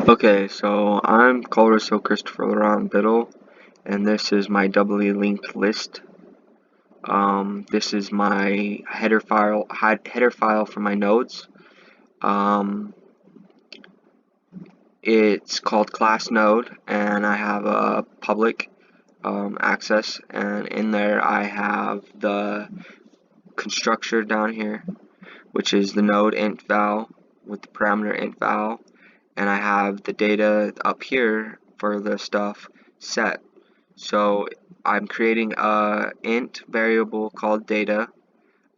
Okay, so I'm Culverso Christopher Laurent Biddle, and this is my doubly linked list. This is my header file for my nodes. Um, it's called class node, and I have a public access, and in there I have the constructor down here, which is the node int val with the parameter int val, and I have the data up here for the stuff set. So I'm creating a int variable called data.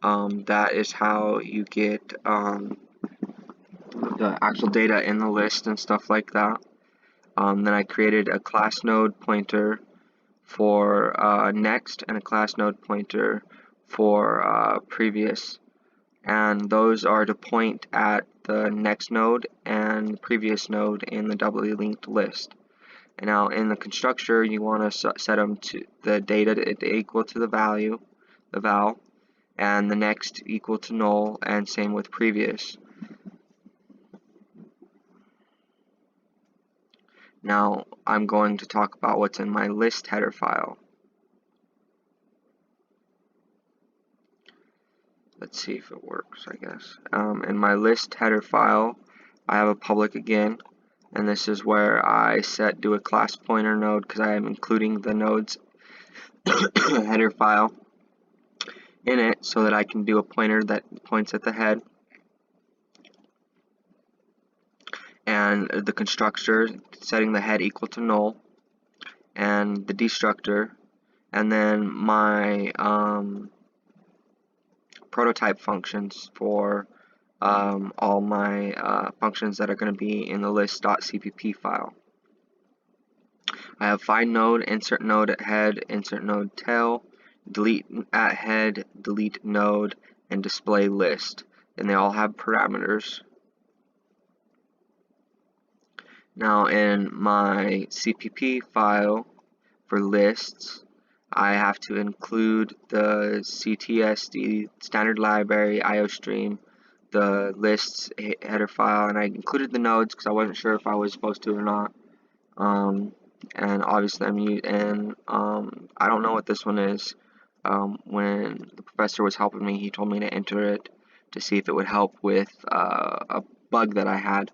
That is how you get the actual data in the list and stuff like that. Then I created a class node pointer for next and a class node pointer for previous, and those are to point at the next node and previous node in the doubly linked list. And now in the constructor, you want to set them to the data to equal to the value, the val, and the next equal to null, and same with previous. Now I'm going to talk about what's in my list header file. Let's see if it works, I guess. In my list header file, I have a public again, and this is where I do a class pointer node because I am including the node's header file in it so that I can do a pointer that points at the head, and the constructor setting the head equal to null, and the destructor, and then my prototype functions for all my functions that are going to be in the list.cpp file. I have find node, insert node at head, insert node tail, delete at head, delete node, and display list. And they all have parameters. Now in my CPP file for lists, I have to include the CTSD standard library IOStream, the lists header file, and I included the nodes because I wasn't sure if I was supposed to or not. And obviously I don't know what this one is. When the professor was helping me, he told me to enter it to see if it would help with a bug that I had,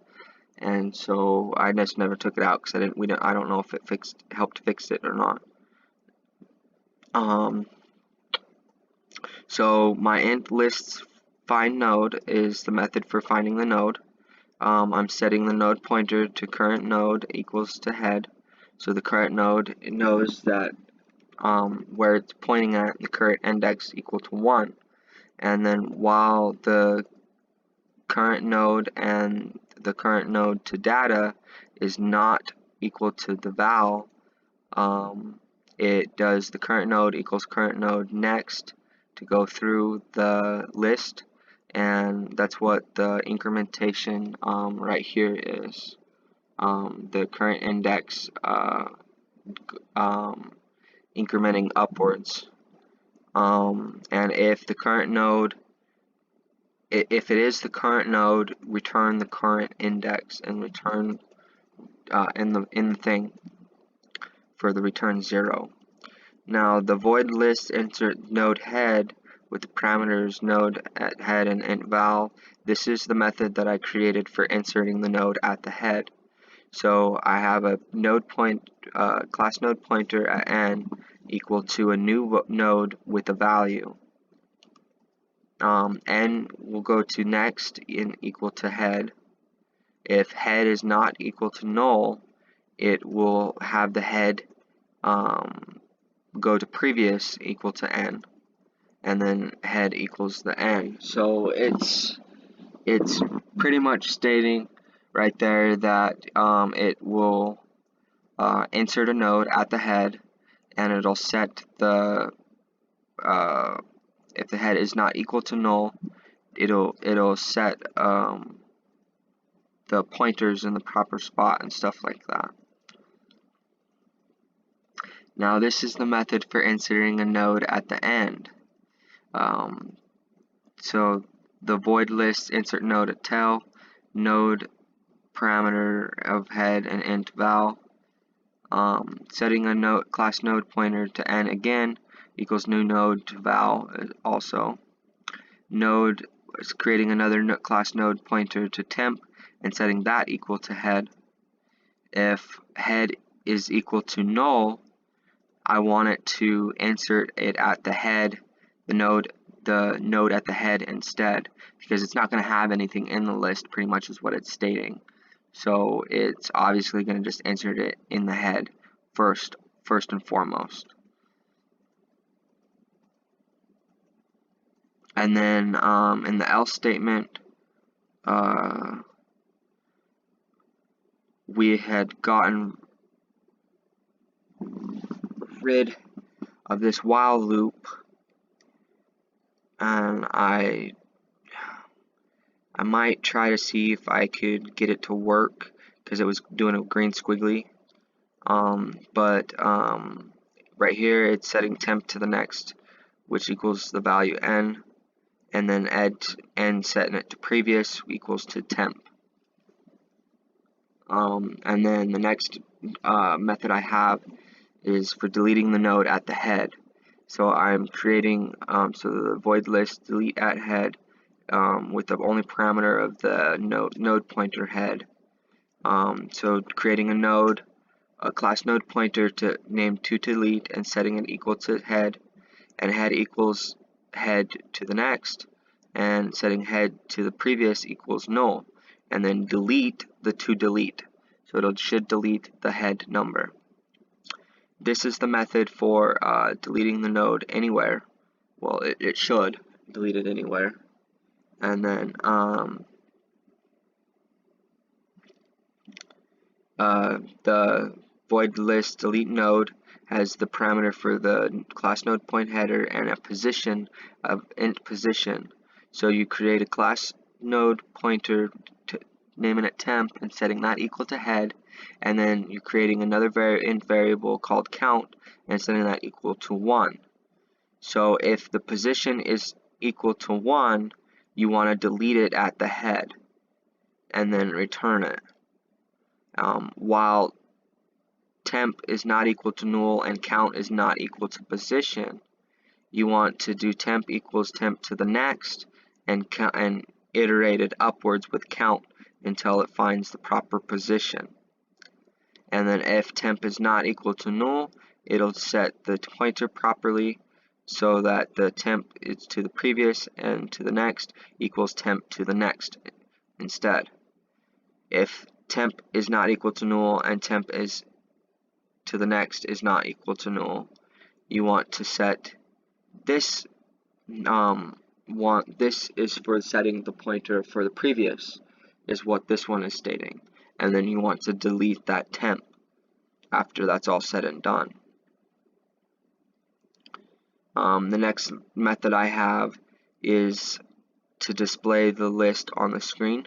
and so I just never took it out because I don't know if it helped fix it or not. So my int lists find node is the method for finding the node. I'm setting the node pointer to current node equals to head, so the current node knows that where it's pointing at, the current index equal to 1, and then while the current node and the current node to data is not equal to the val, it does the current node equals current node next to go through the list, and that's what the incrementation right here is. The current index incrementing upwards, and if the current node, if it is the current node, return the current index and return in the thing for the return 0. Now the void list insert node head with the parameters node at head and int val. This is the method that I created for inserting the node at the head. So I have a class node pointer at n equal to a new node with a value. N will go to next in equal to head. If head is not equal to null, it will have the head go to previous equal to n, and then head equals the n. So it's pretty much stating right there that it will insert a node at the head, and it'll set the if the head is not equal to null, it'll set the pointers in the proper spot and stuff like that. Now this is the method for inserting a node at the end. So the void list insert node at tail, node parameter of head and int val. Setting a node class node pointer to n again equals new node to val also. Node is creating another class node pointer to temp and setting that equal to head. If head is equal to null, I want it to insert it at the head, the node at the head instead, because it's not going to have anything in the list, pretty much is what it's stating. So it's obviously going to just insert it in the head first and foremost. And then in the else statement, we had gotten rid of this while loop, and I might try to see if I could get it to work, because it was doing a green squiggly. But right here it's setting temp to the next, which equals the value n, and then n setting it to previous equals to temp. And then the next method I have is for deleting the node at the head. So I'm creating so the void list delete at head with the only parameter of the node pointer head. So creating a class node pointer to name to delete and setting it equal to head, and head equals head to the next, and setting head to the previous equals null, and then delete the to delete. So it should delete the head number. This is the method for deleting the node anywhere. Well, it should delete it anywhere. And then the void list delete node has the parameter for the class node point header and a position of int position. So you create a class node pointer to naming it temp and setting that equal to head, and then you're creating another int variable called count and setting that equal to 1. So if the position is equal to 1, you want to delete it at the head and then return it. While temp is not equal to null and count is not equal to position, you want to do temp equals temp to the next and iterate it upwards with count until it finds the proper position. And then if temp is not equal to null, it'll set the pointer properly so that the temp is to the previous and to the next equals temp to the next instead. If temp is not equal to null and temp is to the next is not equal to null, you want to set this this is for setting the pointer for the previous, is what this one is stating, and then you want to delete that temp after that's all said and done. The next method I have is to display the list on the screen,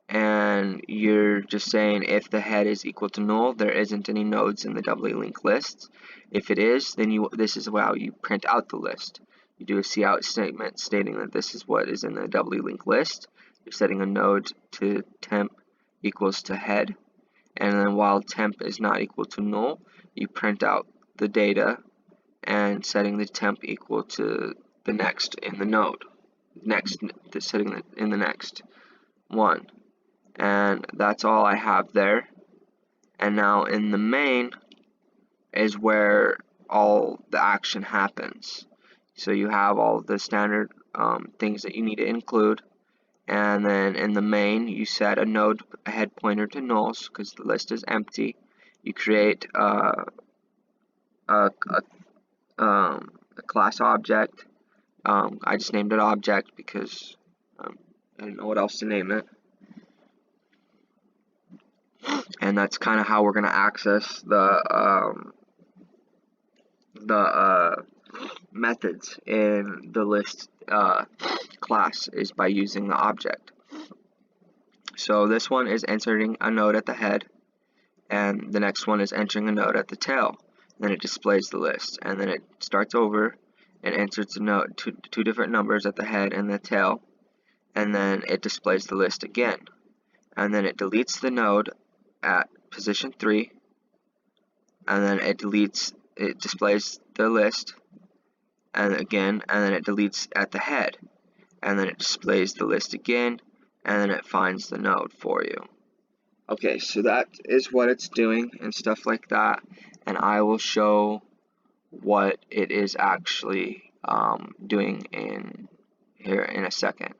and you're just saying if the head is equal to null, there isn't any nodes in the doubly linked list. If it is, then this is how you print out the list. You do a cout statement stating that this is what is in the doubly linked list. You're setting a node to temp equals to head, and then while temp is not equal to null, you print out the data and setting the temp equal to the next in the node, setting it in the next one. And that's all I have there. And now in the main is where all the action happens. So you have all the standard things that you need to include, and then in the main you set a node head pointer to nulls because the list is empty. You create a class object. I just named it object because I didn't know what else to name it. And that's kind of how we're going to access the methods in the list class, is by using the object. So this one is inserting a node at the head, and the next one is entering a node at the tail. Then it displays the list, and then it starts over and inserts a node, two different numbers at the head and the tail, and then it displays the list again. and then it deletes the node at position 3, and then it displays the list, and then it deletes at the head, and then it displays the list again, and then it finds the node for you. Okay, so that is what it's doing and stuff like that, and I will show what it is actually doing in here in a second.